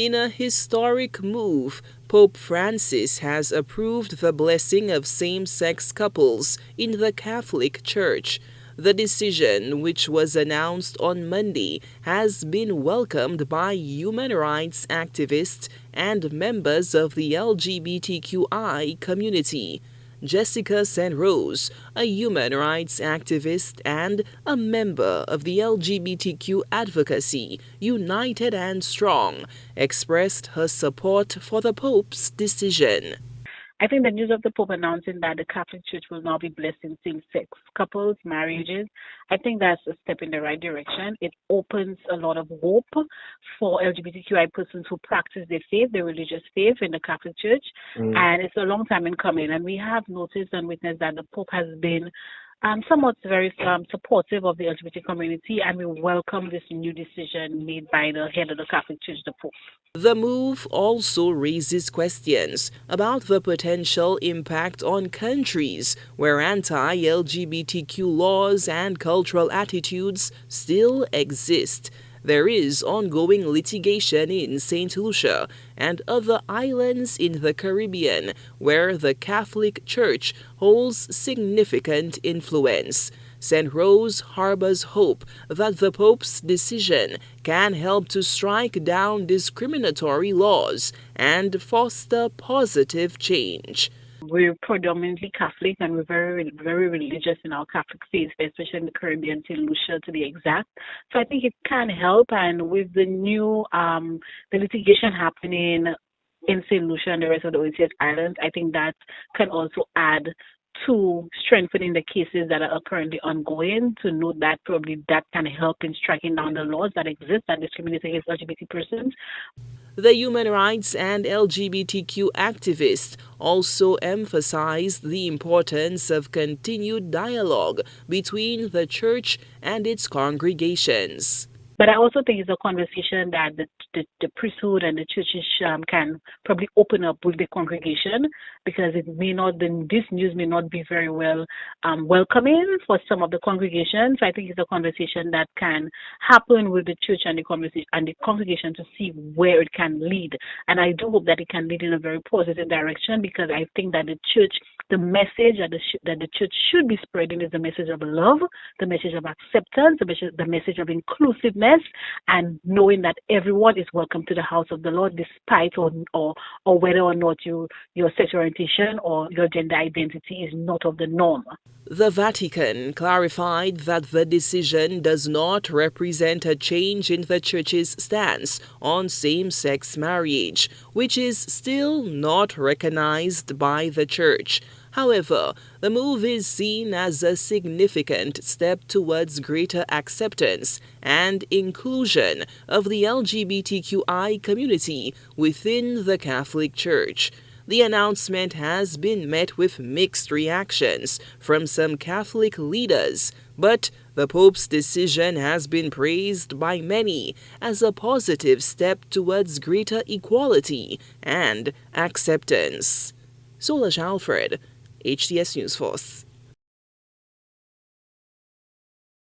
In a historic move, Pope Francis has approved the blessing of same-sex couples in the Catholic Church. The decision, which was announced on Monday, has been welcomed by human rights activists and members of the LGBTQI community. Jessica St. Rose, a human rights activist and a member of the LGBTQ advocacy, United and Strong, expressed her support for the Pope's decision. I think the news of the Pope announcing that the Catholic Church will now be blessing same-sex couples, marriages, I think that's a step in the right direction. It opens a lot of hope for LGBTQI persons who practice their faith, their religious faith in the Catholic Church. And it's a long time in coming. And we have noticed and witnessed that the Pope has been somewhat very supportive of the LGBT community, and we welcome this new decision made by the head of the Catholic Church, the Pope. The move also raises questions about the potential impact on countries where anti-LGBTQ laws and cultural attitudes still exist. There is ongoing litigation in St. Lucia and other islands in the Caribbean where the Catholic Church holds significant influence. St. Rose harbors hope that the Pope's decision can help to strike down discriminatory laws and foster positive change. We're predominantly Catholic and we're very, very religious in our Catholic faith, especially in the Caribbean, St. Lucia to be exact. So I think it can help, and with the new the litigation happening in St. Lucia and the rest of the OCS Islands, I think that can also add to strengthening the cases that are currently ongoing, to note that probably that can help in striking down the laws that exist that discriminate against LGBT persons. The human rights and LGBTQ activists also emphasized the importance of continued dialogue between the Church and its congregations. But I also think it's a conversation that the priesthood and the churches can probably open up with the congregation, because it may not, this news may not be very well welcoming for some of the congregations. So I think it's a conversation that can happen with the church and the congregation to see where it can lead. And I do hope that it can lead in a very positive direction, because I think that the church, the message that the church should be spreading is the message of love, the message of acceptance, the message of inclusiveness, and knowing that everyone is welcome to the house of the Lord, despite or whether or not your sexual orientation or your gender identity is not of the norm. The Vatican clarified that the decision does not represent a change in the Church's stance on same-sex marriage, which is still not recognized by the Church. However, the move is seen as a significant step towards greater acceptance and inclusion of the LGBTQI community within the Catholic Church. The announcement has been met with mixed reactions from some Catholic leaders, but the Pope's decision has been praised by many as a positive step towards greater equality and acceptance. Solange Alfred, HTS News Force.